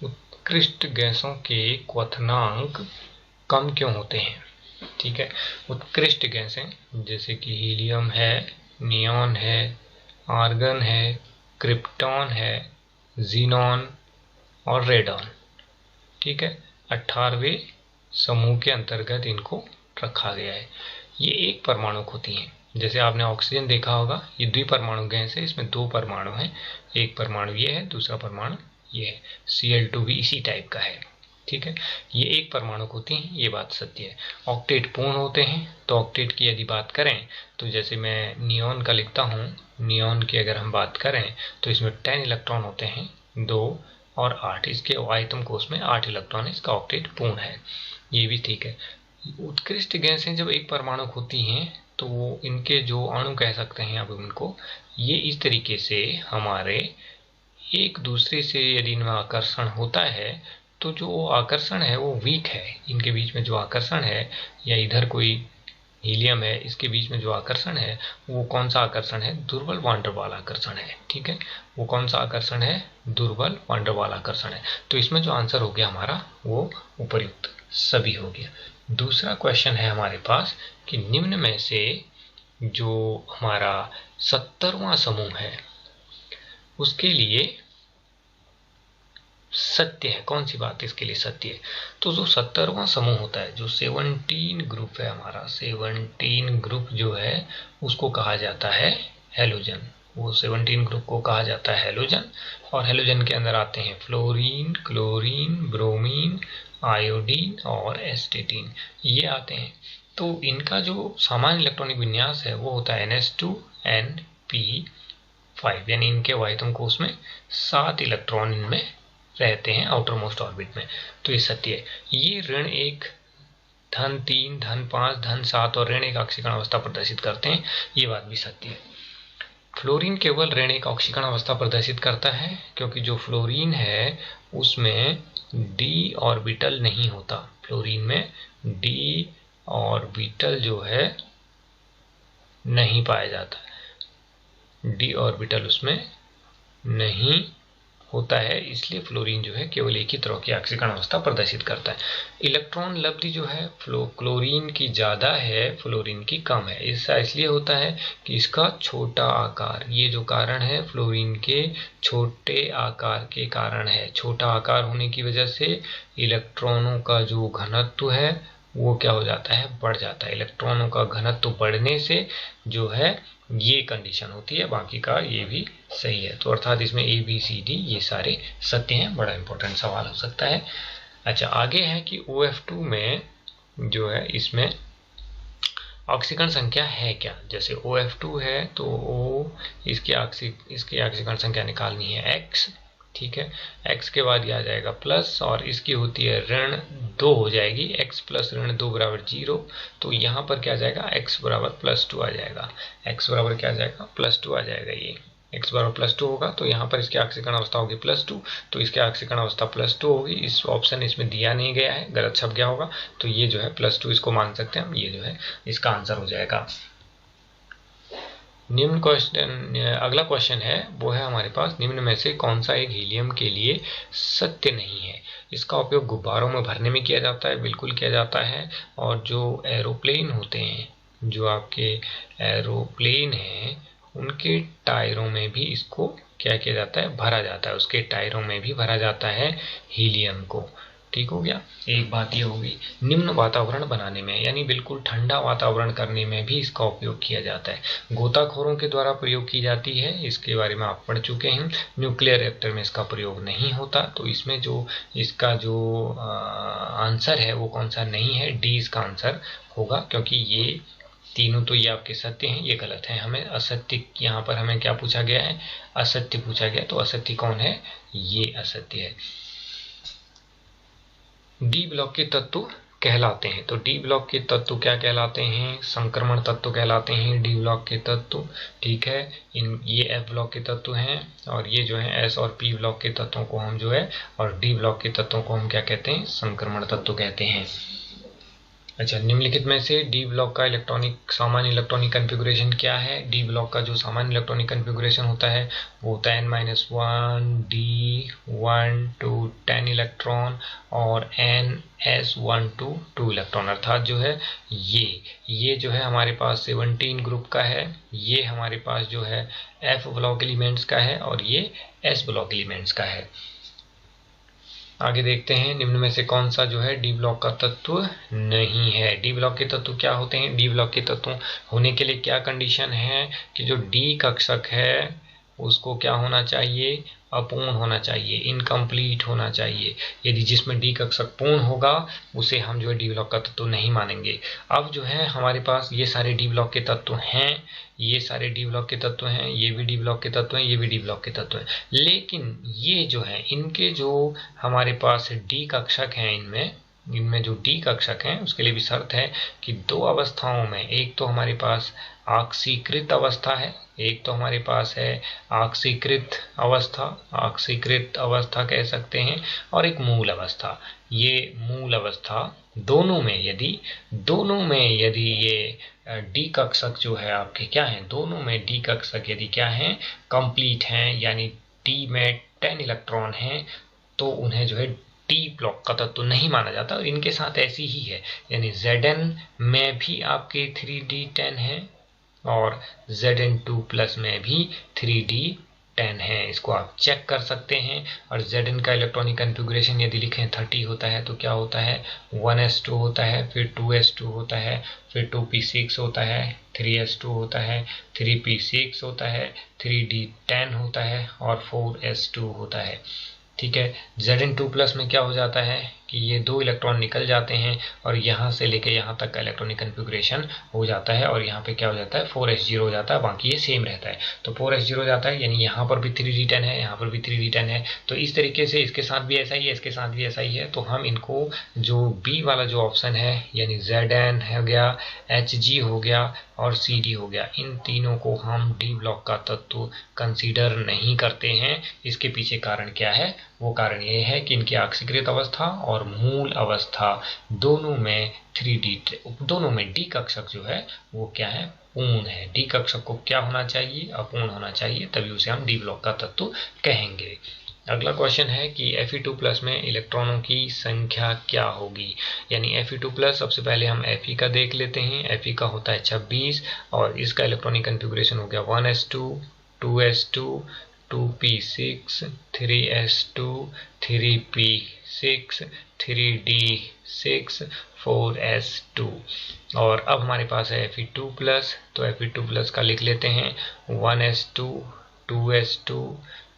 उत्कृष्ट गैसों के क्वथनांक कम क्यों होते हैं? ठीक है, उत्कृष्ट गैसें जैसे कि हीलियम है, नियॉन है, आर्गन है, क्रिप्टॉन है, जीनॉन और रेडॉन। ठीक है, 18वें समूह के अंतर्गत इनको रखा गया है। ये एक परमाणु होती हैं। जैसे आपने ऑक्सीजन देखा होगा, ये द्विपरमाणु गैस है, इसमें 2 परमाणु हैं, एक परमाणु ये है, दूसरा परमाणु ये है। Cl2 भी इसी टाइप का है। ठीक है, ये एक परमाणु होती हैं, ये बात सत्य है। ऑक्टेट पूर्ण होते हैं, तो ऑक्टेट की यदि बात करें तो जैसे मैं नियॉन का लिखता हूँ, नियॉन की अगर हम बात करें तो इसमें 10 इलेक्ट्रॉन होते हैं, 2 और 8, इसके आयतन कोष में 8 इलेक्ट्रॉन है, इसका ऑक्टेट पूर्ण है, ये भी ठीक है। उत्कृष्ट गैसें जब एक परमाणु होती हैं तो इनके जो अणु कह सकते हैं अब इनको, ये इस तरीके से हमारे एक दूसरे से यदि इनमें आकर्षण होता है तो जो आकर्षण है वो वीक है। इनके बीच में जो आकर्षण है, या इधर कोई हीलियम है, इसके बीच में जो आकर्षण है वो कौन सा आकर्षण है? दुर्बल वान डेर वाल आकर्षण है। ठीक है, वो कौन सा आकर्षण है? दुर्बल वान डेर वाल आकर्षण है। तो इसमें जो आंसर हो गया हमारा वो उपर्युक्त सभी हो गया। दूसरा क्वेश्चन है हमारे पास कि निम्न में से जो हमारा 70वां समूह है उसके लिए सत्य है, कौन सी बात इसके लिए सत्य है? तो जो 70वां समूह होता है, जो 17 ग्रुप है हमारा, 17 ग्रुप जो है उसको कहा जाता है हेलोजन। वो 17 ग्रुप को कहा जाता है हेलोजन। और हेलोजन के अंदर आते हैं फ्लोरीन, क्लोरीन, ब्रोमीन, आयोडीन और एस्टेटीन, ये आते हैं। तो इनका जो सामान्य इलेक्ट्रॉनिक विन्यास है वो होता है NH2Np5, यानी इनके वाहितम कोष में 7 इलेक्ट्रॉन इनमें रहते हैं आउटर मोस्ट ऑर्बिट में। तो ये सत्य है। ये ऋण 1, धन 3, धन 5, धन 7 और ऋण 1 ऑक्सीकरण अवस्था प्रदर्शित करते हैं, ये बात भी सत्य है। फ्लोरीन केवल ऋण 1 ऑक्सीकरण अवस्था प्रदर्शित करता है क्योंकि जो फ्लोरीन है उसमें d ऑर्बिटल नहीं होता। फ्लोरीन में d ऑर्बिटल जो है नहीं पाया जाता, d ऑर्बिटल उसमें नहीं होता है, इसलिए फ्लोरीन जो है केवल एक ही तरह की ऑक्सीकरण अवस्था प्रदर्शित करता है। इलेक्ट्रॉन लब्धि जो है क्लोरीन की ज़्यादा है, फ्लोरीन की कम है। ऐसा इसलिए होता है कि इसका छोटा आकार, ये जो कारण है फ्लोरीन के छोटे आकार के कारण है। छोटा आकार होने की वजह से इलेक्ट्रॉनों का जो घनत्व है वो क्या हो जाता है? बढ़ जाता है। इलेक्ट्रॉनों का घनत्व बढ़ने से जो है ये कंडीशन होती है, बाकी का ये भी सही है। तो अर्थात इसमें ABCD ये सारे सत्य हैं। बड़ा इंपॉर्टेंट सवाल हो सकता है। अच्छा, आगे है कि OF2 में जो है इसमें ऑक्सीकरण संख्या है क्या? जैसे OF2 है तो इसकी ऑक्सीकरण संख्या निकालनी है X। ठीक है, x के बाद ये आ जाएगा प्लस, और इसकी होती है ऋण 2 हो जाएगी, x प्लस ऋण 2 बराबर 0। तो यहाँ पर क्या आ जाएगा? x बराबर +2 आ जाएगा। x बराबर क्या आ जाएगा? +2 आ जाएगा। ये x बराबर +2 होगा तो यहाँ पर इसकी ऑक्सीकरण अवस्था होगी +2, तो इसकी ऑक्सीकरण अवस्था +2 होगी। इस ऑप्शन इसमें दिया नहीं गया है, गलत छप गया होगा, तो ये जो है +2 इसको मान सकते हैं हम। ये जो है इसका आंसर हो जाएगा। निम्न क्वेश्चन, अगला क्वेश्चन है वो है हमारे पास, निम्न में से कौन सा एक हीलियम के लिए सत्य नहीं है? इसका उपयोग गुब्बारों में भरने में किया जाता है, बिल्कुल किया जाता है। और जो एरोप्लेन होते हैं, जो आपके एरोप्लेन हैं, उनके टायरों में भी इसको क्या किया जाता है? भरा जाता है। उसके टायरों में भी भरा जाता है हीलियम को। ठीक हो गया, एक बात ये होगी। निम्न वातावरण बनाने में, यानी बिल्कुल ठंडा वातावरण करने में भी इसका उपयोग किया जाता है। गोताखोरों के द्वारा प्रयोग की जाती है, इसके बारे में आप पढ़ चुके हैं। न्यूक्लियर रिएक्टर में इसका प्रयोग नहीं होता। तो इसमें जो इसका जो आंसर है वो कौन सा नहीं है? डी इसका आंसर होगा, क्योंकि ये तीनों तो ये आपके सत्य हैं, ये गलत है। हमें असत्य, यहाँ पर हमें क्या पूछा गया है? असत्य पूछा गया। तो असत्य कौन है? ये असत्य है। डी ब्लॉक के तत्व कहलाते हैं। तो डी ब्लॉक के तत्व क्या कहलाते हैं? संक्रमण तत्व कहलाते हैं डी ब्लॉक के तत्व। ठीक है, ये एफ ब्लॉक के तत्व हैं, और ये जो है एस और पी ब्लॉक के तत्वों को हम जो है, और डी ब्लॉक के तत्वों को हम क्या कहते हैं? संक्रमण तत्व कहते हैं। अच्छा, निम्नलिखित में से डी ब्लॉक का सामान्य इलेक्ट्रॉनिक कन्फिगुरेशन क्या है? डी ब्लॉक का जो सामान्य इलेक्ट्रॉनिक कन्फिगुरेशन होता है वो होता है n-1 d1 to 10 इलेक्ट्रॉन और ns1 to 2 इलेक्ट्रॉन, अर्थात जो है ये जो है हमारे पास 17 ग्रुप का है, ये हमारे पास जो है f ब्लॉक एलिमेंट्स का है और ये s ब्लॉक एलिमेंट्स का है। आगे देखते हैं निम्न में से कौन सा जो है डी ब्लॉक का तत्व नहीं है। डी ब्लॉक के तत्व क्या होते हैं? डी ब्लॉक के तत्व होने के लिए क्या कंडीशन है कि जो डी कक्षक है उसको क्या होना चाहिए? अपूर्ण होना चाहिए, इनकम्प्लीट होना चाहिए। यदि जिसमें डी कक्षक पूर्ण होगा उसे हम जो है डी ब्लॉक का तत्व नहीं मानेंगे। अब जो है हमारे पास ये सारे डी ब्लॉक के तत्व हैं, ये सारे डी ब्लॉक के तत्व हैं, ये भी डी ब्लॉक के तत्व हैं, ये भी डी ब्लॉक के तत्व हैं, लेकिन ये जो है इनके जो हमारे पास डी कक्षक हैं, इनमें जो डी कक्षक हैं उसके लिए भी शर्त है कि दो अवस्थाओं में, एक तो हमारे पास ऑक्सीकृत अवस्था है, एक तो हमारे पास है ऑक्सीकृत अवस्था कह सकते हैं, और एक मूल अवस्था। ये मूल अवस्था दोनों में यदि ये डी कक्षक जो है आपके क्या हैं, दोनों में डी कक्षक यदि क्या हैं, कंप्लीट हैं, यानी डी में 10 इलेक्ट्रॉन हैं, तो उन्हें जो है डी ब्लॉक का तत्व नहीं माना जाता। और इनके साथ ऐसी ही है, यानी Zn में भी आपके 3d10 है और Zn2+ में भी 3d10 है, इसको आप चेक कर सकते हैं। और Zn का इलेक्ट्रॉनिक कन्फिगुरेशन यदि लिखें 30 होता है तो क्या होता है? 1s2 होता है, फिर 2s2 होता है, फिर 2p6 होता है, 3s2 होता है, 3p6 होता है, 3d10 होता है और 4s2 होता है। ठीक है, Zn2+ में क्या हो जाता है कि ये 2 इलेक्ट्रॉन निकल जाते हैं और यहाँ से लेके यहाँ तक का इलेक्ट्रॉनिक कन्फिगुरेशन हो जाता है, और यहाँ पे क्या हो जाता है? 4s0 हो जाता है, बाकी ये सेम रहता है। तो 4s0 हो जाता है, यानी यहाँ पर भी 3d10 है, यहाँ पर भी 3d10 है। तो इस तरीके से इसके साथ भी ऐसा ही है, इसके साथ भी ऐसा ही है। तो हम इनको जो बी वाला जो ऑप्शन है, यानी Zn हो गया, Hg हो गया और Cd हो गया, इन तीनों को हम डी ब्लॉक का तत्व कंसीडर नहीं करते हैं। इसके पीछे कारण क्या है? वो कारण ये है कि इनकी ऑक्सीकृत अवस्था और मूल अवस्था दोनों में डी कक्षक जो है वो क्या है? पूर्ण है। डी कक्षक को क्या होना चाहिए? अपूर्ण होना चाहिए, तभी उसे हम डी ब्लॉक का तत्व कहेंगे। अगला क्वेश्चन है कि Fe2+ में इलेक्ट्रॉनों की संख्या क्या होगी? यानी Fe2+, सबसे पहले हम Fe का देख लेते हैं। Fe का होता है 26 और इसका इलेक्ट्रॉनिक कन्फिगुरेशन हो गया 1s2, 2s2, 2p6, 3s2, 3p6, 3d6, 4s2। और अब हमारे पास है Fe2+, तो Fe2+ का लिख लेते हैं 1s2, 2s2,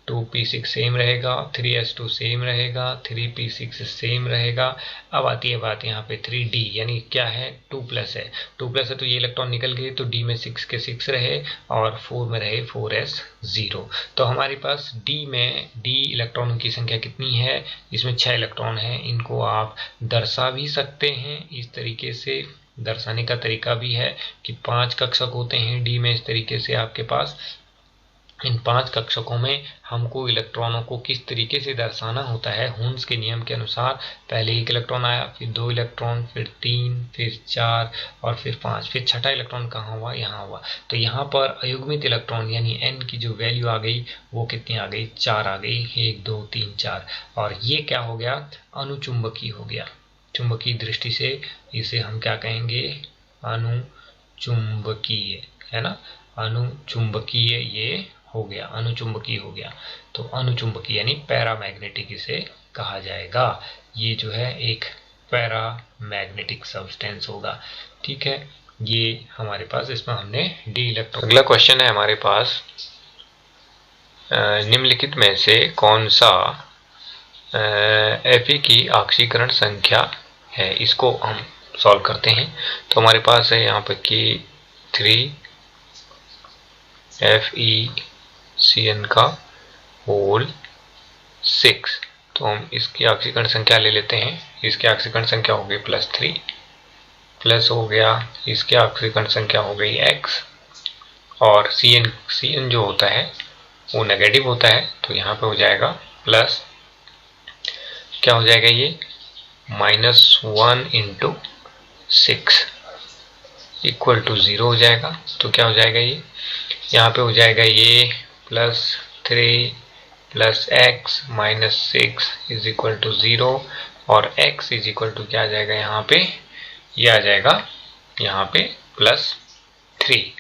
2p6 सेम रहेगा, 3s2 सेम रहेगा, 3p6 सेम रहेगा। अब आती है बात यहाँ पे 3d, यानी क्या है? 2+ है, 2+ है तो ये इलेक्ट्रॉन निकल गए, तो d में 6 के 6 रहे और 4 में रहे 4s0। तो हमारे पास d में d इलेक्ट्रॉनों की संख्या कितनी है? इसमें 6 इलेक्ट्रॉन है। इनको आप दर्शा भी सकते हैं, इस तरीके से दर्शाने का तरीका भी है कि 5 कक्षक होते हैं d में। इस तरीके से आपके पास इन 5 कक्षकों में हमको इलेक्ट्रॉनों को किस तरीके से दर्शाना होता है, हुन्स के नियम के अनुसार। पहले 1 इलेक्ट्रॉन आया, फिर 2 इलेक्ट्रॉन, फिर 3, फिर 4 और फिर 5, फिर छठा इलेक्ट्रॉन कहाँ हुआ? यहाँ हुआ। तो यहाँ पर अयुग्मित इलेक्ट्रॉन यानी n की जो वैल्यू आ गई वो कितनी आ गई? 4 आ गई, 1 2 3 4। और ये क्या हो गया? अनुचुंबकीय हो गया। चुंबकीय दृष्टि से इसे हम क्या कहेंगे? अनुचुंबकीय, है ना? अनुचुंबकीय ये हो गया, अनुचुंबकीय हो गया। तो अनुचुंबकीय यानी पैरामैग्नेटिक इसे कहा जाएगा। ये जो है एक पैरामैग्नेटिक सब्सटेंस होगा। ठीक है, ये हमारे पास इसमें हमने डी इलेक्ट्रॉन। अगला क्वेश्चन है हमारे पास, निम्नलिखित में से कौन सा Fe की ऑक्सीकरण संख्या है? इसको हम सॉल्व करते हैं। तो हमारे पास है यहाँ पर कि 3FeCN का होल 6। तो हम इसकी ऑक्सीकरण संख्या ले लेते हैं। इसकी ऑक्सीकरण संख्या हो गई +3, प्लस हो गया इसकी ऑक्सीकरण संख्या हो गई x, और CN जो होता है वो नेगेटिव होता है, तो यहाँ पे हो जाएगा प्लस, क्या हो जाएगा ये? -1 × 6 इक्वल टू 0 हो जाएगा। तो क्या हो जाएगा, ये यहाँ पे हो जाएगा ये +3 plus x minus 6 is equal to 0 और x इज इक्वल टू क्या आ जाएगा यहाँ पे, ये आ जाएगा यहाँ पे +3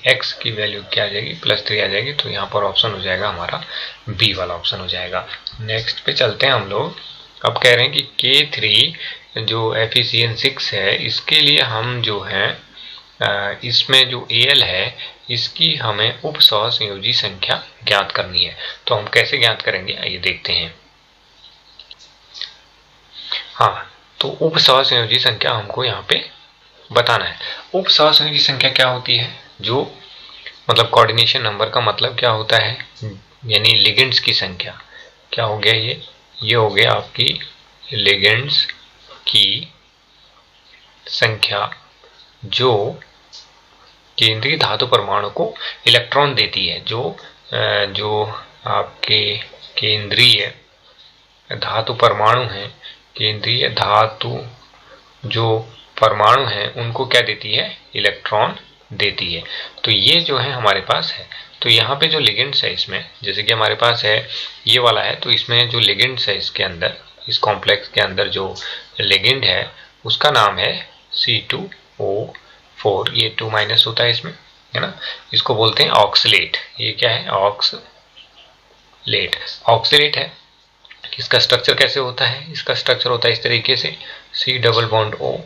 x की वैल्यू क्या आ जाएगी, +3 आ जाएगी। तो यहाँ पर ऑप्शन हो जाएगा हमारा बी वाला ऑप्शन हो जाएगा। नेक्स्ट पे चलते हैं हम लोग। अब कह रहे हैं कि K3 जो एफिशिएंट 6 है, इसके लिए हम जो है इसमें जो AL है इसकी हमें उप सहसंयोजी संख्या ज्ञात करनी है। तो हम कैसे ज्ञात करेंगे आइए देखते हैं। हाँ, तो उप सहसंयोजी संख्या हमको यहाँ पे बताना है। उप सहसंयोजी संख्या क्या होती है, जो मतलब कोऑर्डिनेशन नंबर का मतलब क्या होता है, यानी लिगेंड्स की संख्या। क्या हो गया ये हो गया आपकी लिगेंड्स की संख्या जो केंद्रीय धातु परमाणु को इलेक्ट्रॉन देती है। जो आपके केंद्रीय धातु परमाणु हैं, केंद्रीय धातु जो परमाणु हैं उनको क्या देती है, इलेक्ट्रॉन देती है। तो ये जो है हमारे पास है। तो यहाँ पे जो लिगेंड्स है इसमें, जैसे कि हमारे पास है ये वाला है, तो इसमें जो लिगेंड्स है इसके अंदर, इस कॉम्प्लेक्स के अंदर जो लिगेंड है उसका नाम है C2O4। ये 2 माइनस होता है इसमें, है ना। इसको बोलते हैं ऑक्सलेट। ये क्या है, ऑक्सलेट है। इसका स्ट्रक्चर कैसे होता है, इसका स्ट्रक्चर होता है इस तरीके से, C double bond O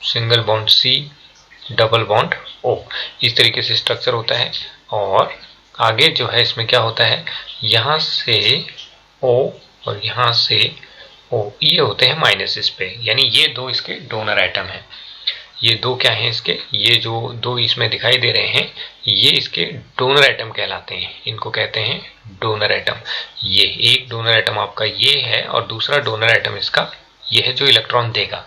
single bond C double bond O, इस तरीके से स्ट्रक्चर होता है। और आगे जो है इसमें क्या होता है, यहाँ से O और यहाँ से O ये होते हैं माइनस इस पे, यानी ये दो इसके डोनर एटम हैं। ये दो क्या हैं इसके, ये जो दो इसमें दिखाई दे रहे हैं ये इसके डोनर एटम कहलाते हैं। इनको कहते हैं डोनर एटम। ये एक डोनर एटम आपका ये है और दूसरा डोनर एटम इसका ये है जो इलेक्ट्रॉन देगा।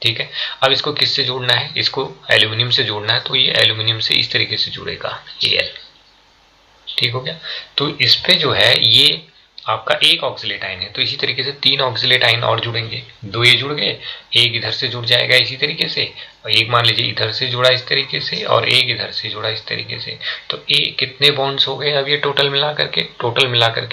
ठीक है, अब इसको किससे जोड़ना है, इसको एल्यूमिनियम से जोड़ना है। तो ये एल्यूमिनियम से इस तरीके से जुड़ेगा Al। ठीक हो गया। तो इस पे जो है ये आपका एक ऑक्सिलेट आयन है, तो इसी तरीके से 3 ऑक्सिलेट आयन और जुड़ेंगे। 2 ये जुड़ गए, एक इधर से जुड़ जाएगा इसी तरीके से, और एक मान लीजिए इधर से जुड़ा इस तरीके से और एक इधर से जुड़ा इस तरीके से। तो कितने बॉन्ड्स हो गए अब ये टोटल मिला करके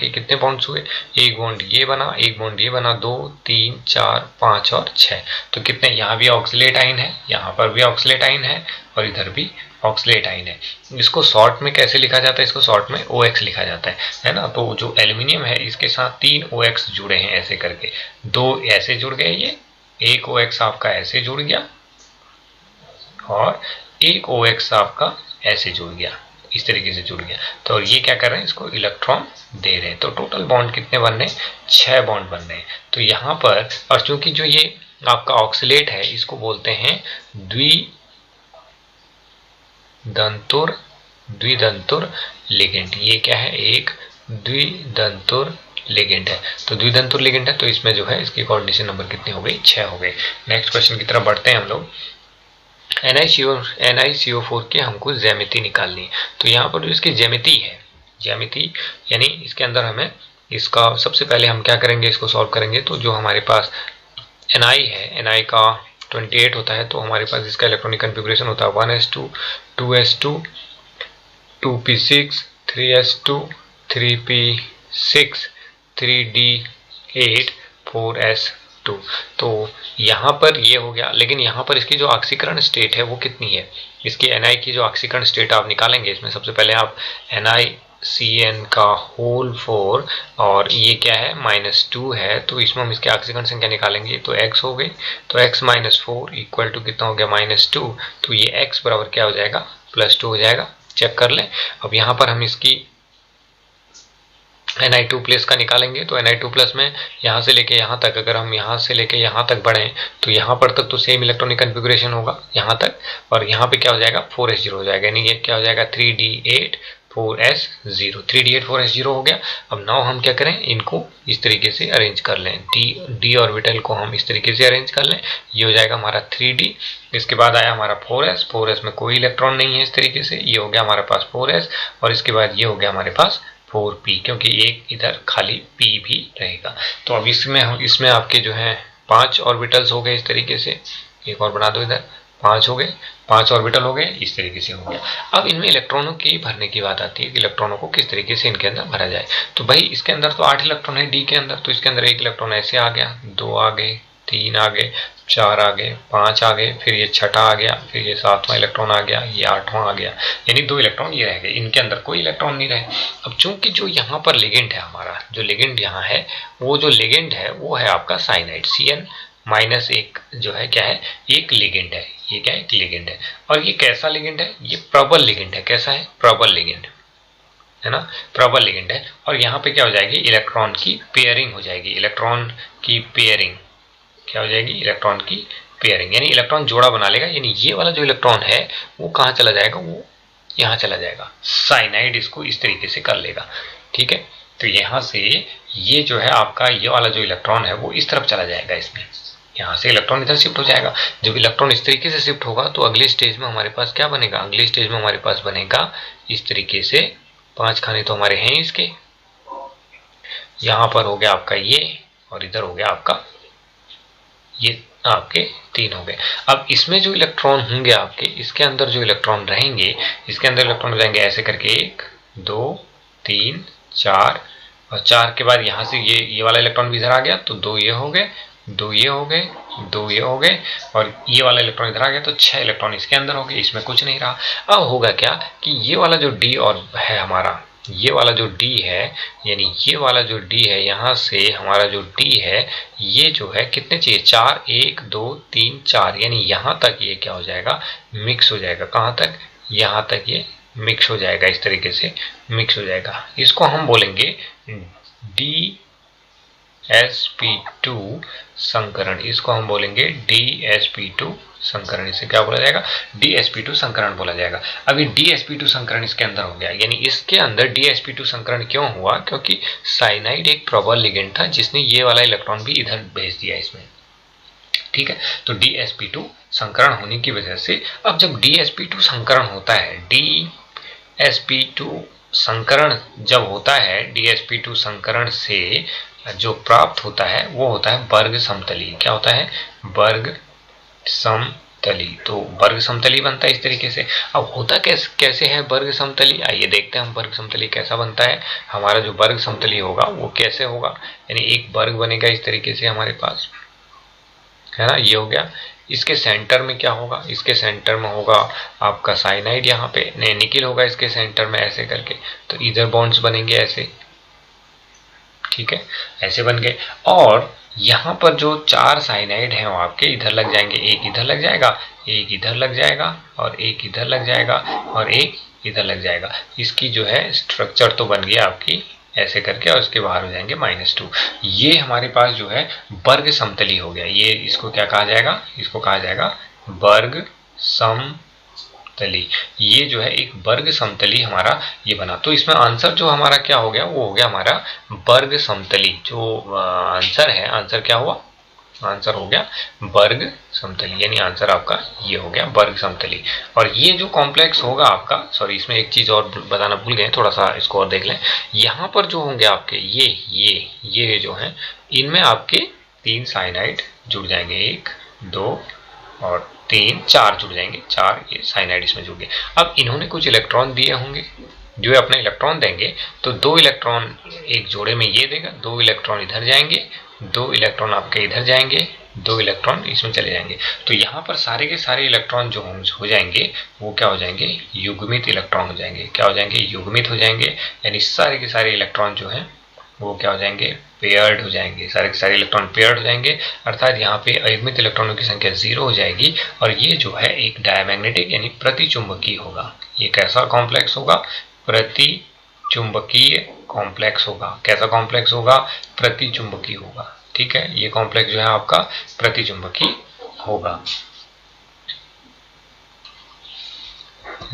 कितने बॉन्ड्स हुए, एक बॉन्ड ये बना, एक बॉन्ड ये बना, 2 3 4 5 और 6। तो कितने, यहाँ भी ऑक्सिलेट आयन है, यहाँ पर भी ऑक्सिलेट आयन है और इधर भी ऑक्सिलेट आयन है। इसको शॉर्ट में कैसे लिखा जाता है, इसको शॉर्ट में OX लिखा जाता है ना। तो जो एल्यूमिनियम है इसके साथ 3 OX जुड़े हैं ऐसे करके, 2 ऐसे जुड़ गए, ये एक OX आपका ऐसे जुड़ गया और एक OX आपका ऐसे जुड़ गया, इस तरीके से जुड़ गया। तो ये क्या कर रहे हैं, इसको इलेक्ट्रॉन दे रहे हैं। तो टोटल बॉन्ड कितने बन रहे हैं, 6 बॉन्ड बन रहे हैं। तो यहाँ पर, और चूंकि जो ये आपका ऑक्सिलेट है इसको बोलते हैं द्विदंतुर लिगेंड। ये क्या है, एक द्विदंतुर लिगेंड है। तो द्विदंतुर लिगेंड है तो इसमें जो है इसकी कोऑर्डिनेशन नंबर कितने हो गए, 6 हो गए। नेक्स्ट क्वेश्चन की तरफ बढ़ते हैं हम लोग। NiCO4 की हमको ज्यामिति निकालनी है। तो यहाँ पर जो इसकी ज्यामिति यानी इसके अंदर हमें इसका सबसे पहले हम क्या करेंगे, इसको सॉल्व करेंगे। तो जो हमारे पास Ni है, Ni का 28 होता है, तो हमारे पास इसका इलेक्ट्रॉनिक कन्फिग्रेशन होता है 1s2 2s2 2p6 3s2 3p6 3d8 4s2। तो यहाँ पर ये हो गया, लेकिन यहाँ पर इसकी जो ऑक्सीकरण स्टेट है वो कितनी है, इसकी Ni की जो ऑक्सीकरण स्टेट आप निकालेंगे, इसमें सबसे पहले आप NiCN का होल 4 और ये क्या है -2 है, तो इसमें हम इसके ऑक्सीकरण संख्या निकालेंगे तो x हो गई। तो x - 4 इक्वल टू कितना हो गया, -2। तो ये x बराबर क्या हो जाएगा, +2 हो जाएगा। चेक कर लें। अब यहाँ पर हम इसकी Ni2+ का निकालेंगे। तो Ni2+ में यहाँ से लेके यहाँ तक, अगर हम यहाँ से लेके यहाँ तक बढ़ें तो यहाँ पर तक तो सेम इलेक्ट्रॉनिक कन्फिग्रेशन होगा यहाँ तक, और यहाँ पे क्या हो जाएगा 4s0 हो जाएगा, यानी ये क्या हो जाएगा 3d8 4s0 3d8 4s0 हो गया। अब नाउ हम क्या करें, इनको इस तरीके से अरेंज कर लें, d ऑर्बिटल को हम इस तरीके से अरेंज कर लें। ये हो जाएगा हमारा 3d, इसके बाद आया हमारा 4s में कोई इलेक्ट्रॉन नहीं है इस तरीके से, ये हो गया हमारे पास 4s, और इसके बाद ये हो गया हमारे पास 4p, क्योंकि एक इधर खाली p भी रहेगा। तो अब इसमें आपके जो है 5 ऑर्बिटल्स हो गए इस तरीके से, एक और बना दो इधर, 5 हो गए, 5 ऑर्बिटल हो गए, इस तरीके से हो गया। अब इनमें इलेक्ट्रॉनों की भरने की बात आती है कि इलेक्ट्रॉनों को किस तरीके से इनके अंदर भरा जाए। तो भाई इसके अंदर तो 8 इलेक्ट्रॉन है डी के अंदर, तो इसके अंदर एक इलेक्ट्रॉन ऐसे आ गया, 2 आ गए, 3 आ गए, 4 आ गए, 5 आ गए, फिर ये छठा आ गया, फिर ये 7वां इलेक्ट्रॉन आ गया, ये 8वां आ गया, यानी 2 इलेक्ट्रॉन ये रह गए, इनके अंदर कोई इलेक्ट्रॉन नहीं रहे। अब चूंकि जो यहाँ पर लिगेंड है हमारा, जो लिगेंड यहाँ है, वो जो लिगेंड है वो है आपका साइनाइड, Cn-1 जो है क्या है, एक लिगेंड है। ये क्या है, एक लिगेंड है। और ये कैसा लिगेंड है, ये प्रबल लिगेंड है। कैसा है, प्रबल लिगेंड है ना, प्रबल लिगेंड है। और यहाँ पे क्या हो जाएगी, इलेक्ट्रॉन की पेयरिंग हो जाएगी, इलेक्ट्रॉन की पेयरिंग क्या हो जाएगी, इलेक्ट्रॉन की पेयरिंग, यानी इलेक्ट्रॉन जोड़ा बना लेगा। यानी ये वाला जो इलेक्ट्रॉन है वो कहाँ चला जाएगा, वो यहाँ चला जाएगा, साइनाइड इसको इस तरीके से कर लेगा। ठीक है, तो यहाँ से ये जो है आपका ये वाला जो इलेक्ट्रॉन है वो इस तरफ चला जाएगा, इसमें यहाँ से इलेक्ट्रॉन इधर शिफ्ट हो जाएगा। जब इलेक्ट्रॉन इस तरीके से शिफ्ट होगा तो अगले स्टेज में हमारे पास क्या बनेगा, अगले स्टेज में हमारे पास बनेगा इस तरीके से, 5 खाने तो हमारे हैं इसके, यहाँ पर हो गया आपका ये, और इधर हो गया आपका ये, आपके 3 हो गए। अब इसमें जो इलेक्ट्रॉन होंगे आपके, इसके अंदर जो इलेक्ट्रॉन रहेंगे, इसके अंदर इलेक्ट्रॉन रहेंगे ऐसे करके 1 2 3 4, और 4 के बाद यहाँ से ये वाला इलेक्ट्रॉन भी इधर आ गया, तो 2 ये हो गए, 2 ये हो गए, 2 ये हो गए, और ये वाला इलेक्ट्रॉन इधर आ गया, तो 6 इलेक्ट्रॉन इसके अंदर हो गए, इसमें कुछ नहीं रहा। अब होगा क्या कि ये वाला जो डी और है हमारा, ये वाला जो डी है, यानी ये वाला जो डी है, यहाँ से हमारा जो डी है ये जो है कितने चाहिए, 4, 1 2 3 4, यानी यहाँ तक ये क्या हो जाएगा, मिक्स हो जाएगा। कहाँ तक, यहाँ तक ये मिक्स हो जाएगा, इस तरीके से मिक्स हो जाएगा। इसको हम बोलेंगे DsP2 संकरण, इसको हम बोलेंगे DsP2 संकरण। इसे क्या बोला जाएगा, DsP2 संकरण बोला जाएगा। अभी DsP2 संकरण इसके अंदर हो गया, यानी इसके अंदर DsP2 संकरण क्यों हुआ, क्योंकि साइनाइड एक प्रबल लिगेंड था जिसने ये वाला इलेक्ट्रॉन भी इधर भेज दिया इसमें। ठीक है, तो DsP2 संकरण होने की वजह से, अब जब DsP2 संकरण होता है, DsP2 संकरण जब होता है, DsP2 संकरण से जो प्राप्त होता है वो होता है वर्ग समतली। क्या होता है, वर्ग समतली। तो वर्ग समतली बनता है इस तरीके से। अब होता कैसे है वर्ग समतली, आइए देखते हैं हम वर्ग समतली कैसा बनता है। हमारा जो वर्ग समतली होगा वो कैसे होगा, यानी एक वर्ग बनेगा इस तरीके से हमारे पास, है ना, ये हो गया। इसके सेंटर में क्या होगा, इसके सेंटर में होगा आपका साइनाइड, यहाँ पे निकिल होगा इसके सेंटर में ऐसे करके, तो इधर बॉन्ड्स बनेंगे ऐसे। ठीक है, ऐसे बन गए। और यहाँ पर जो 4 साइनाइड हैं वो आपके इधर लग जाएंगे, एक इधर लग जाएगा, एक इधर लग जाएगा, और एक इधर लग जाएगा, और एक इधर लग जाएगा। इसकी जो है स्ट्रक्चर तो बन गया आपकी ऐसे करके, और इसके बाहर हो जाएंगे -2। ये हमारे पास जो है वर्ग समतली हो गया। ये इसको क्या कहा जाएगा, इसको कहा जाएगा वर्ग समतली। ये जो है एक वर्ग समतली हमारा ये बना। तो इसमें आंसर जो हमारा क्या हो गया, वो हो गया हमारा वर्ग समतली। जो आंसर है, आंसर क्या हुआ, आंसर हो गया वर्ग समतली, यानी आंसर आपका ये हो गया वर्ग समतली। और ये जो कॉम्प्लेक्स होगा आपका, सॉरी इसमें एक चीज और बताना भूल गए, थोड़ा सा इसको और देख लें। यहाँ पर जो होंगे आपके ये जो हैं, इनमें आपके 3 साइनाइड जुड़ जाएंगे, 1 2 और 3 4 जुड़ जाएंगे, 4 ये साइनाइड इसमें जुड़ गए। अब इन्होंने कुछ इलेक्ट्रॉन दिए होंगे, जो अपना इलेक्ट्रॉन देंगे, तो 2 इलेक्ट्रॉन एक जोड़े में ये देगा, 2 इलेक्ट्रॉन इधर जाएंगे, 2 इलेक्ट्रॉन आपके इधर जाएंगे, 2 इलेक्ट्रॉन इसमें चले जाएंगे। तो यहाँ पर सारे के सारे इलेक्ट्रॉन जो हो जाएंगे वो क्या हो जाएंगे, युग्मित इलेक्ट्रॉन हो जाएंगे। क्या हो जाएंगे, युग्मित हो जाएंगे, यानी सारे के सारे इलेक्ट्रॉन जो हैं वो क्या हो जाएंगे, पेयर्ड हो जाएंगे। सारे के सारे इलेक्ट्रॉन पेयर्ड हो जाएंगे, अर्थात यहाँ पे अयुग्मित इलेक्ट्रॉनों की संख्या 0 हो जाएगी। और ये जो है एक डायमैग्नेटिक यानी प्रतिचुंबकीय होगा। ये कैसा कॉम्प्लेक्स होगा, प्रतिचुंबकीय कॉम्प्लेक्स होगा। कैसा कॉम्प्लेक्स होगा, प्रतिचुंबकीय होगा। ठीक है, ये कॉम्प्लेक्स जो है आपका प्रतिचुंबकीय होगा।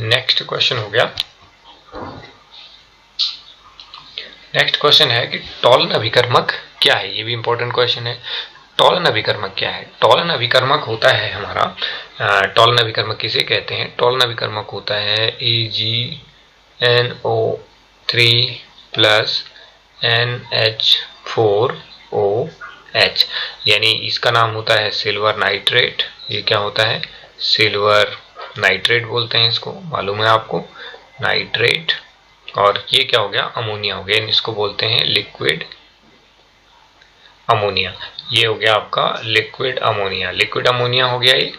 नेक्स्ट क्वेश्चन हो गया, नेक्स्ट क्वेश्चन है कि टॉलन अभिकर्मक क्या है। ये भी इंपॉर्टेंट क्वेश्चन है। टॉलन अभिकर्मक क्या है, टॉलन अभिकर्मक होता है हमारा, टॉलन अभिकर्मक किसे कहते हैं, टॉलन अभिकर्मक होता है AgNO3 प्लस NH4OH, यानी इसका नाम होता है सिल्वर नाइट्रेट, ये क्या होता है, सिल्वर नाइट्रेट बोलते हैं इसको, मालूम है आपको, नाइट्रेट। और ये क्या हो गया, अमोनिया हो गया, इसको बोलते हैं लिक्विड अमोनिया। ये हो गया आपका लिक्विड अमोनिया, लिक्विड अमोनिया हो गया ये,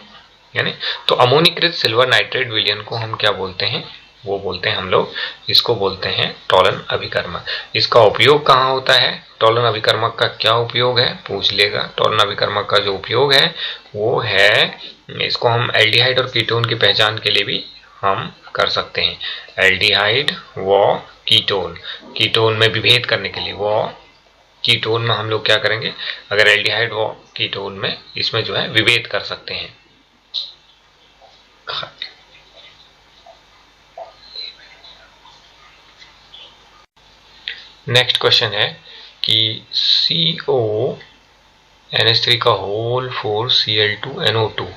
यानी तो अमोनीकृत सिल्वर नाइट्रेट विलयन को हम क्या बोलते हैं, वो बोलते हैं हम लोग, इसको बोलते हैं टॉलन अभिकर्मक। इसका उपयोग कहाँ होता है, टॉलन अभिकर्मक का क्या उपयोग है, पूछ लेगा। टॉलन अभिकर्मक का जो उपयोग है वो है, इसको हम एल्डिहाइड और कीटोन की पहचान के लिए भी हम कर सकते हैं। एल्डिहाइड व कीटोन, कीटोन में विभेद करने के लिए, वो कीटोन में हम लोग क्या करेंगे, अगर एल्डिहाइड व कीटोन में इसमें जो है विभेद कर सकते हैं। नेक्स्ट क्वेश्चन है कि CONH3 का होल 4 Cl2NO2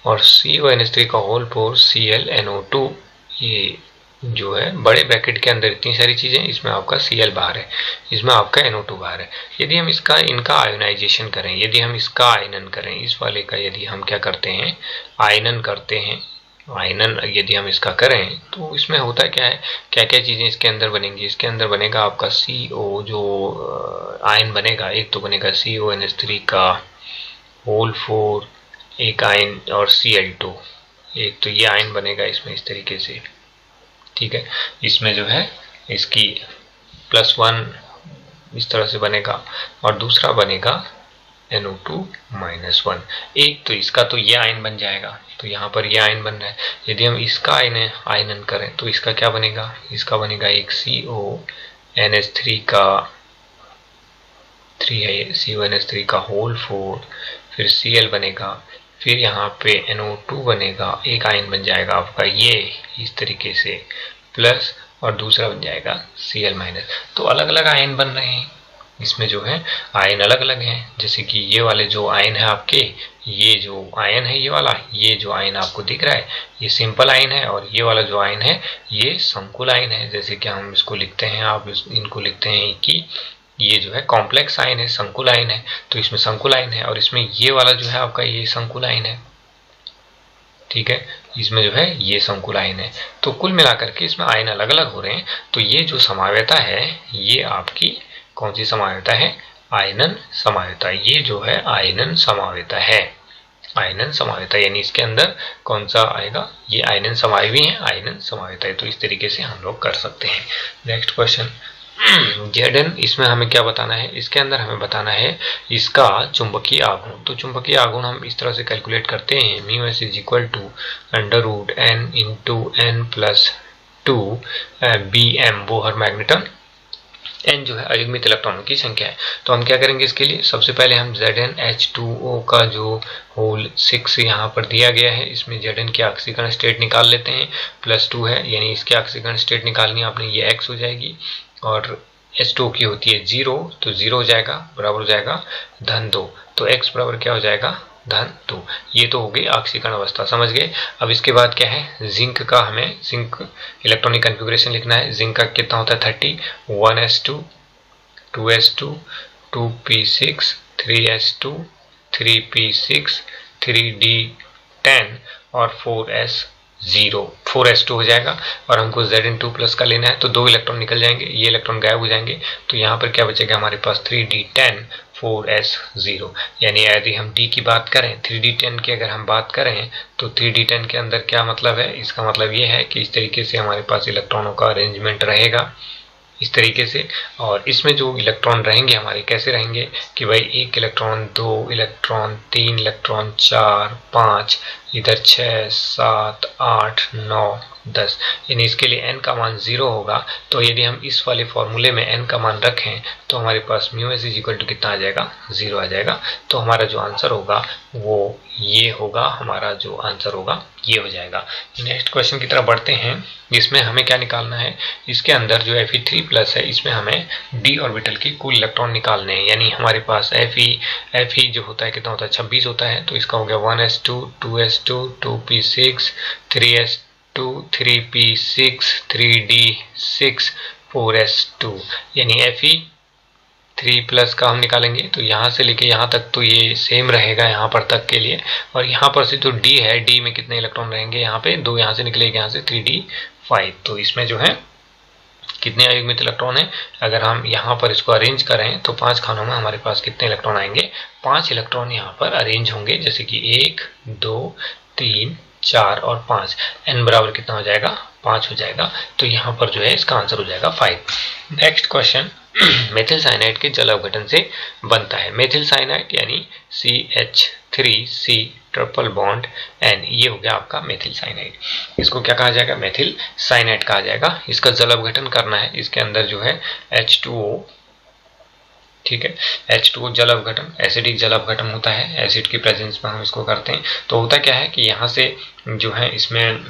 और CONH3 का होल 4 ClNO2, ये जो है बड़े ब्रैकेट के अंदर इतनी सारी चीजें, इसमें आपका Cl बाहर है, इसमें आपका NO2 बाहर है। यदि हम इनका आयोनाइजेशन करें, यदि हम इसका आयनन करें, इस वाले का यदि हम क्या करते हैं, आयनन करते हैं, आयनन यदि हम इसका करें तो इसमें होता क्या है, क्या क्या चीजें इसके अंदर बनेंगी। इसके अंदर बनेगा आपका CO, जो आयन बनेगा, एक तो बनेगा CONH3 का होल 4 एक आयन, और Cl2 एक, तो ये आयन बनेगा इसमें इस तरीके से, ठीक है। इसमें जो है इसकी +1 इस तरह से बनेगा, और दूसरा बनेगा NO2-1। एक तो इसका तो ये आयन बन जाएगा, तो यहाँ पर ये आयन बन रहा है। यदि हम इसका आयनन करें तो इसका क्या बनेगा, इसका बनेगा एक CONH3 का 3 है, CONH3 का होल 4, फिर Cl बनेगा, फिर यहाँ पे NO2 बनेगा, एक आयन बन जाएगा आपका ये इस तरीके से, प्लस, और दूसरा बन जाएगा Cl-। तो अलग अलग आयन बन रहे हैं, इसमें जो है आयन अलग अलग हैं। जैसे कि ये वाले जो आयन है आपके, ये जो आयन है ये वाला, ये जो आयन आपको दिख रहा है ये सिंपल आयन है, और ये वाला जो आयन है ये संकुल आयन है। जैसे कि हम इसको लिखते हैं, आप इनको लिखते हैं कि ये जो है कॉम्प्लेक्स आयन है, संकुल आयन है, तो इसमें संकुल आयन है, और इसमें ये वाला जो है आपका ये संकुल आयन है, ठीक है, इसमें जो है ये संकुल आयन है। तो कुल मिलाकर के इसमें आयन अलग अलग हो रहे हैं। तो ये जो समाव्यता है ये आपकी कौन सी समाव्यता है, आयनन समाव्यता। ये जो है आयनन समाव्यता है, आयनन समाव्यता, यानी इसके अंदर कौन सा आएगा, ये आयनन समावयवी है, आयनन समाव्यता है। तो इस तरीके से हम लोग कर सकते हैं। नेक्स्ट क्वेश्चन, Zn, इसमें हमें क्या बताना है, इसके अंदर हमें बताना है इसका चुंबकीय आघूर्ण। तो चुंबकीय आघूर्ण हम इस तरह से कैलकुलेट करते हैं, μs =√n × n+2 Bm Bohr magneton, n जो है अयुग्मित इलेक्ट्रॉनों की संख्या है। तो हम क्या करेंगे इसके लिए, सबसे पहले हम ZnH2O का जो होल 6 यहाँ पर दिया गया है, इसमें Zn की ऑक्सीकरण स्टेट निकाल लेते हैं, +2 है, यानी इसकी ऑक्सीकरण स्टेट निकालनी आपने, ये x हो जाएगी, और H2O की होती है 0, तो 0 हो जाएगा, बराबर हो जाएगा -2, तो x बराबर क्या हो जाएगा, -2। ये तो हो गई ऑक्सीकरण अवस्था, समझ गए। अब इसके बाद क्या है, जिंक का, हमें जिंक इलेक्ट्रॉनिक कन्फिग्रेशन लिखना है। जिंक का कितना होता है 30, 1s2 2s2 2p6 3s2 3p6 3d10 और 4s2 हो जाएगा। और हमको Zn2+ का लेना है, तो 2 इलेक्ट्रॉन निकल जाएंगे, ये इलेक्ट्रॉन गायब हो जाएंगे, तो यहाँ पर क्या बचेगा हमारे पास 3d10 4s0। यानी यदि हम d की बात करें, 3d10 की अगर हम बात करें, तो 3d10 के अंदर क्या मतलब है, इसका मतलब ये है कि इस तरीके से हमारे पास इलेक्ट्रॉनों का अरेंजमेंट रहेगा, इस तरीके से। और इसमें जो इलेक्ट्रॉन रहेंगे हमारे, कैसे रहेंगे कि भाई 1 इलेक्ट्रॉन, 2 इलेक्ट्रॉन, 3 इलेक्ट्रॉन, 4 5, इधर 6 7 8 9 10, यानी इसके लिए n का मान 0 होगा। तो यदि हम इस वाले फॉर्मूले में n का मान रखें तो हमारे पास μs कितना आ जाएगा, 0 आ जाएगा। तो हमारा जो आंसर होगा वो ये होगा, हमारा जो आंसर होगा ये हो जाएगा। नेक्स्ट क्वेश्चन की तरफ बढ़ते हैं। इसमें हमें क्या निकालना है, इसके अंदर जो Fe3+ है, इसमें हमें d ऑर्बिटल की कुल इलेक्ट्रॉन निकालने हैं। यानी हमारे पास Fe जो होता है कितना होता है, 26 होता है। तो इसका हो गया 1s2 2s2 2p6 3s2 3p6 3d6 4s2, यानी 3+ का हम निकालेंगे तो यहाँ से लेके यहाँ तक तो ये सेम रहेगा यहाँ पर तक के लिए, और यहाँ पर से जो D है, D में कितने इलेक्ट्रॉन रहेंगे, यहाँ पे 2 यहाँ से निकलेगा, यहाँ से 3D5। तो इसमें जो है कितने अयुग्मित इलेक्ट्रॉन है, अगर हम यहाँ पर इसको अरेंज करें तो 5 खानों में हमारे पास कितने इलेक्ट्रॉन आएंगे, 5 इलेक्ट्रॉन यहाँ पर अरेंज होंगे, जैसे कि 1 2 3 4 और 5। n बराबर कितना हो जाएगा, 5 हो जाएगा। तो यहाँ पर जो है इसका आंसर हो जाएगा 5। नेक्स्ट क्वेश्चन, मेथिल साइनाइड के जल अवघटन से बनता है। मेथिल साइनाइड यानी CH3C ट्रिपल बॉन्ड N, ये हो गया आपका मेथिल साइनाइड। इसको क्या कहा जाएगा, मेथिल साइनाइड कहा जाएगा। इसका जल अवघटन करना है, इसके अंदर जो है H2O, ठीक है, H2O जल अवघटन, एसिडिक जल अवघटन होता है, एसिड की प्रेजेंस में हम इसको करते हैं। तो होता क्या है कि यहाँ से जो है इसमें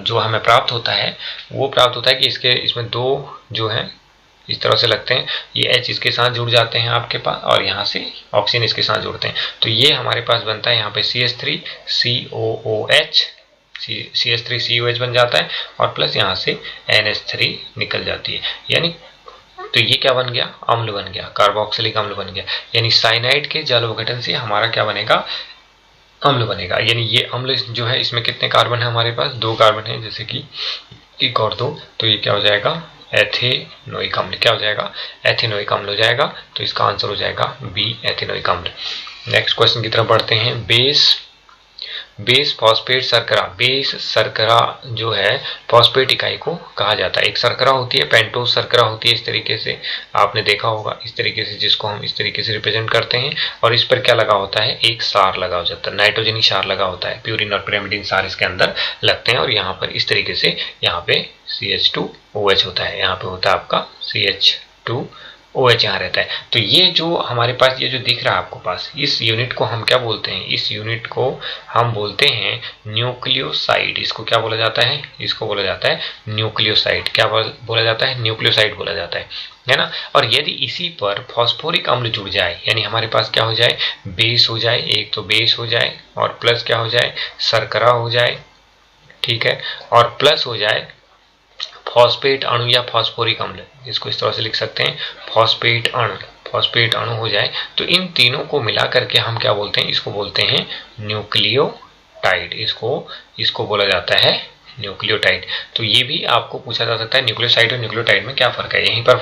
जो हमें प्राप्त होता है वो प्राप्त होता है कि इसमें 2 जो है इस तरह से लगते हैं, ये H इसके साथ जुड़ जाते हैं आपके पास, और यहाँ से ऑक्सीजन इसके साथ जुड़ते हैं। तो ये हमारे पास बनता है यहाँ पे CH3COOH, CH3COH बन जाता है, और प्लस यहाँ से NH3 निकल जाती है, यानी तो ये क्या बन गया, अम्ल बन गया, कार्बोक्सिलिक अम्ल बन गया। यानी साइनाइड के जल अवघटन से हमारा क्या बनेगा, अम्ल बनेगा। यानी ये अम्ल जो है इसमें कितने कार्बन है, हमारे पास 2 कार्बन है, जैसे कि 1 और 2, तो ये क्या हो जाएगा, एथेनोइक अम्ल। क्या हो जाएगा, एथेनोइक अम्ल हो जाएगा। तो इसका आंसर हो जाएगा बी, एथेनोइक अम्ल। नेक्स्ट क्वेश्चन की तरफ बढ़ते हैं। बेस फॉस्फेट शर्करा, बेस शर्करा जो है फॉस्फेट इकाई को कहा जाता है। एक शर्करा होती है, पेंटोज शर्करा होती है, इस तरीके से आपने देखा होगा, इस तरीके से, जिसको हम इस तरीके से रिप्रेजेंट करते हैं। और इस पर क्या लगा होता है, एक सार लगा हो जाता है, नाइट्रोजनी सार लगा होता है, प्यूरिन और पिरिमिडिन सार इसके अंदर लगते हैं। और यहाँ पर इस तरीके से यहाँ पे CH2OH होता है, यहाँ पे होता है आपका CH2OH यहाँ रहता है। तो ये जो हमारे पास ये जो दिख रहा है आपको पास, इस यूनिट को हम क्या बोलते हैं, इस यूनिट को हम बोलते हैं न्यूक्लियोसाइड। इसको क्या बोला जाता है, इसको बोला जाता है न्यूक्लियोसाइड। क्या बोला जाता है, न्यूक्लियोसाइड बोला जाता है ना। और यदि इसी पर फॉस्फोरिक अम्ल जुड़ जाए, यानी हमारे पास क्या हो जाए, बेस हो जाए, एक तो बेस हो जाए, और प्लस क्या हो जाए, शर्करा हो जाए, ठीक है, और प्लस हो जाए फॉस्फेट अणु या फॉस्फोरिक अम्ल, इसको इस तरह से लिख सकते हैं, फॉस्फेट अणु हो जाए, तो इन तीनों को मिला करके हम क्या बोलते हैं, इसको बोलते हैं न्यूक्लियोटाइड। इसको बोला जाता है न्यूक्लियोटाइड। तो ये भी आपको पूछा जा सकता है, न्यूक्लियोसाइड और न्यूक्लियोटाइड में क्या फर्क है। यहीं पर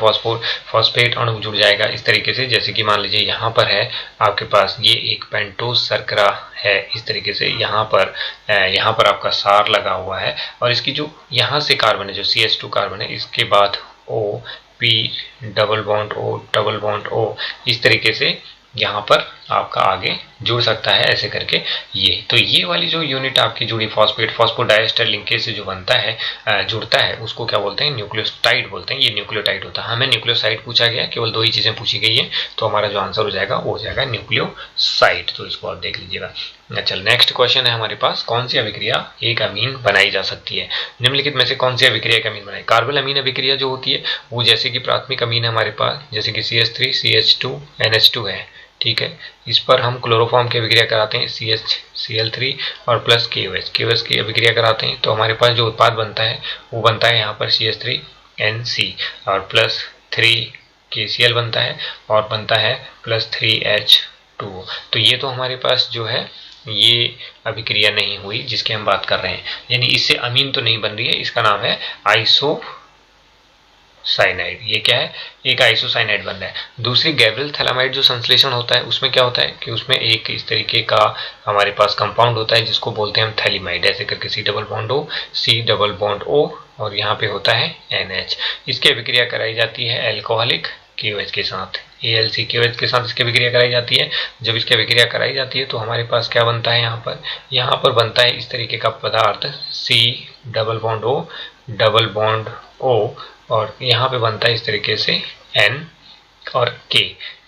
फॉस्फेट अणु जुड़ जाएगा इस तरीके से, जैसे कि मान लीजिए यहाँ पर है आपके पास ये एक पेंटोज शर्करा है, इस तरीके से यहाँ पर आपका सार लगा हुआ है, और इसकी जो यहाँ से कार्बन है, जो CH2 कार्बन है, इसके बाद O, P double bond O, इस तरीके से यहाँ पर आपका आगे जुड़ सकता है, ऐसे करके ये। तो ये वाली जो यूनिट आपकी जुड़ी फॉस्फोडाइएस्टर लिंकेज से जो बनता है, जुड़ता है, उसको क्या बोलते हैं, न्यूक्लियोटाइड बोलते हैं। ये न्यूक्लियोटाइड होता है। हमें न्यूक्लियोसाइड पूछा गया, केवल 2 ही चीजें पूछी गई है, तो हमारा जो आंसर हो जाएगा वो हो जाएगा न्यूक्लियोसाइड। तो इसको आप देख लीजिएगा। चल नेक्स्ट क्वेश्चन है हमारे पास, कौन सी अभिक्रिया एक अमीन बनाई जा सकती है। निम्नलिखित में से कौन सी अभिक्रिया एक अमीन बनाई, कार्बल अमीन अभिक्रिया जो होती है वो, जैसे कि प्राथमिक अमीन है हमारे पास, जैसे कि CH3 CH2 NH2 है, ठीक है, इस पर हम क्लोरोफॉर्म की अभिक्रिया कराते हैं, CH Cl3 और प्लस KOH की अभिक्रिया कराते हैं, तो हमारे पास जो उत्पाद बनता है वो बनता है यहाँ पर CH3NC और प्लस 3 KCl बनता है, और बनता है प्लस 3H2O। तो ये तो हमारे पास जो है ये अभिक्रिया नहीं हुई जिसकी हम बात कर रहे हैं, यानी इससे अमीन तो नहीं बन रही है, इसका नाम है आइसोसाइनाइड। ये क्या है, एक आइसोसाइनाइड बन रहा है। दूसरी गैब्रियल थैलामाइड जो संश्लेषण होता है, उसमें क्या होता है कि उसमें एक इस तरीके का हमारे पास कंपाउंड होता है जिसको बोलते हैं हम थैलीमाइड, ऐसे करके C डबल बॉन्ड O और यहाँ पे होता है NH। इसकी अभिक्रिया कराई जाती है अल्कोहलिक KOH के साथ, AlCKOH के साथ इसकी अभिक्रिया कराई जाती है। जब इसकी अभिक्रिया कराई जाती है तो हमारे पास क्या बनता है, यहाँ पर बनता है इस तरीके का पदार्थ C डबल बॉन्ड O, और यहाँ पे बनता है इस तरीके से N और K,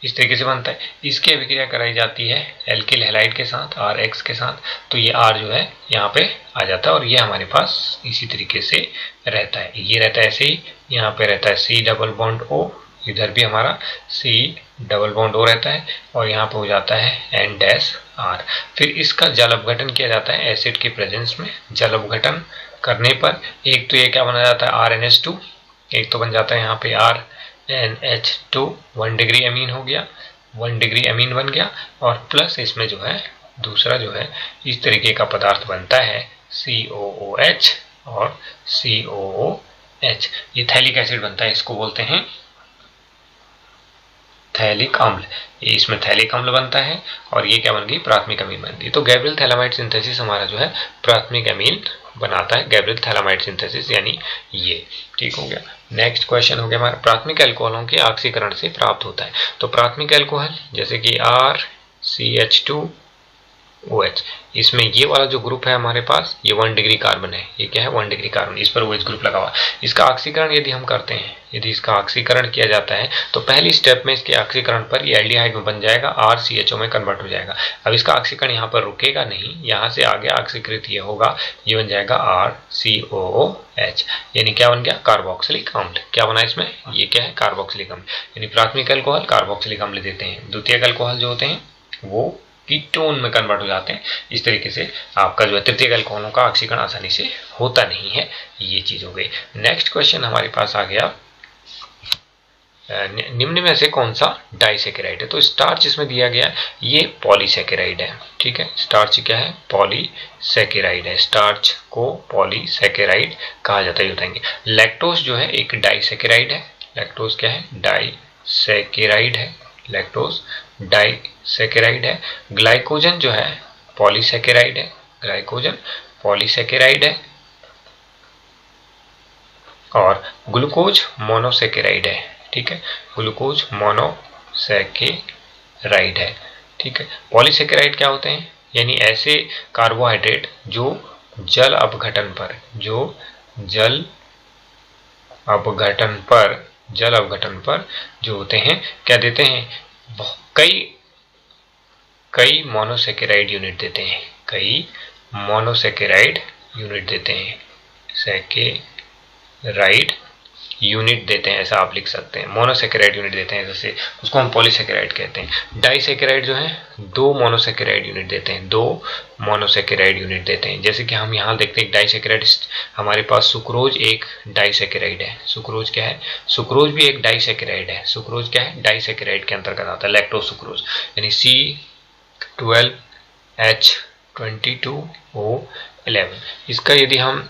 इस तरीके से बनता है। इसकी अभिक्रिया कराई जाती है एल्किल हैलाइड के साथ, RX के साथ, तो ये R जो है यहाँ पे आ जाता है, और ये हमारे पास इसी तरीके से रहता है, ये रहता है ऐसे ही, यहाँ पे रहता है C डबल बॉन्ड O, इधर भी हमारा C डबल बॉन्ड O रहता है, और यहाँ पे हो जाता है N-R। फिर इसका जल अपघटन किया जाता है एसिड के प्रेजेंस में। जल अपघटन करने पर एक तो ये क्या बना जाता है, RNH2, एक तो बन जाता है यहाँ पे R NH2 1 डिग्री एमीन हो गया, 1 डिग्री एमीन बन गया, और प्लस इसमें जो है दूसरा जो है इस तरीके का पदार्थ बनता है COOH और COOH। ये थैलिक एसिड बनता है, इसको बोलते हैं थैलिक अम्ल। ये इसमें थैलिक अम्ल बनता है और ये क्या बन गई, प्राथमिक अमीन बन गई। तो गैब्रियल थैलामाइड सिंथेसिस हमारा जो है प्राथमिक अमीन बनाता है, गैब्रियल थैलामाइड सिंथेसिस यानी ये। ठीक हो गया। नेक्स्ट क्वेश्चन हो गया हमारा, प्राथमिक अल्कोहलों के ऑक्सीकरण से प्राप्त होता है। तो प्राथमिक अल्कोहल जैसे कि RCH2OH, इसमें ये वाला जो ग्रुप है हमारे पास, ये 1 डिग्री कार्बन है, ये क्या है 1 डिग्री कार्बन, इस पर OH ग्रुप लगा हुआ। इसका ऑक्सीकरण यदि हम करते हैं, यदि इसका ऑक्सीकरण किया जाता है तो पहली स्टेप में इसके ऑक्सीकरण पर ये एल्डिहाइड में बन जाएगा, RCHO में कन्वर्ट हो जाएगा। अब इसका ऑक्सीकरण यहाँ पर रुकेगा नहीं, यहाँ से आगे ऑक्सीकृत ये होगा, ये बन जाएगा RCOOH, यानी क्या बन गया, कार्बोक्सिलिक अम्ल। क्या बना इसमें, ये क्या है, कार्बोक्सिलिक अम्ल। यानी प्राथमिक अल्कोहल कार्बोक्सिलिक अम्ल देते हैं, द्वितीयक अल्कोहल जो होते हैं वो कीटोन में कन्वर्ट हो जाते हैं। इस तरीके से आपका जो है तृतीयक अल्कोहलों का ऑक्सीकरण आसानी से होता नहीं है, ये चीज हो गई। नेक्स्ट क्वेश्चन हमारे पास आ गया, निम्न में से कौन सा डाइसैकेराइड है। तो स्टार्च इसमें दिया गया है, ये पॉलीसैकेराइड है। ठीक है, स्टार्च क्या है, पॉलीसैकेराइड है, स्टार्च को पॉलीसैकेराइड कहा जाता है, बताएंगे। लैक्टोज जो है एक डाइसैकेराइड है, लैक्टोज क्या है, डाइसैकेराइड है, लैक्टोज डाइसैकेराइड है। ग्लाइकोजन जो है पॉलीसैकेराइड है, ग्लाइकोजन पॉलीसैकेराइड है। और ग्लूकोज मोनोसैकेराइड है। ठीक है, ग्लूकोज मोनोसैकेराइड है। ठीक है, पॉलीसैकेराइड क्या होते हैं, यानी ऐसे कार्बोहाइड्रेट जो जल अपघटन पर, जो जल अपघटन पर जो होते हैं, क्या देते हैं, कई मोनोसैकेराइड यूनिट देते हैं, कई मोनोसैकेराइड यूनिट देते हैं, सैकेराइड यूनिट देते हैं, ऐसा आप लिख सकते हैं। मोनोसैकेराइड यूनिट देते हैं, जैसे उसको हम पॉलीसैकेराइड कहते हैं। डाइसैकेराइड जो है 2 मोनोसैकेराइड यूनिट देते हैं, 2 मोनोसैकेराइड यूनिट देते हैं। जैसे कि हम यहाँ देखते हैं डाइसैकेराइड, हमारे पास सुक्रोज एक डाइसैकेराइड है। सुक्रोज क्या है, सुक्रोज भी एक डाइसैकेराइड है। सुक्रोज क्या है, डाइसैकेराइड के अंतर्गत आता है, लैक्टोज सुक्रोज, यानी C12H22O11। इसका यदि हम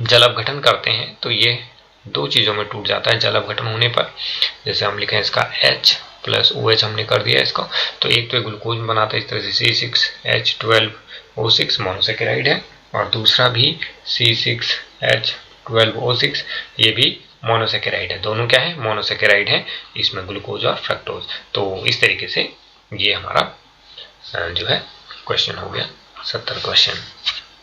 जल अपघटन करते हैं तो ये 2 चीज़ों में टूट जाता है जल अपघटन होने पर। जैसे हम लिखें इसका H प्लस OH हमने कर दिया इसको, तो एक तो ग्लूकोज में बनाता है इस तरह से C6H12O6 मोनोसैकेराइड है, और दूसरा भी C6H12O6 ये भी मोनोसैकेराइड है। दोनों क्या है, मोनोसैकेराइड है, इसमें ग्लूकोज और फ्रक्टोज। तो इस तरीके से ये हमारा जो है क्वेश्चन हो गया 70 क्वेश्चन।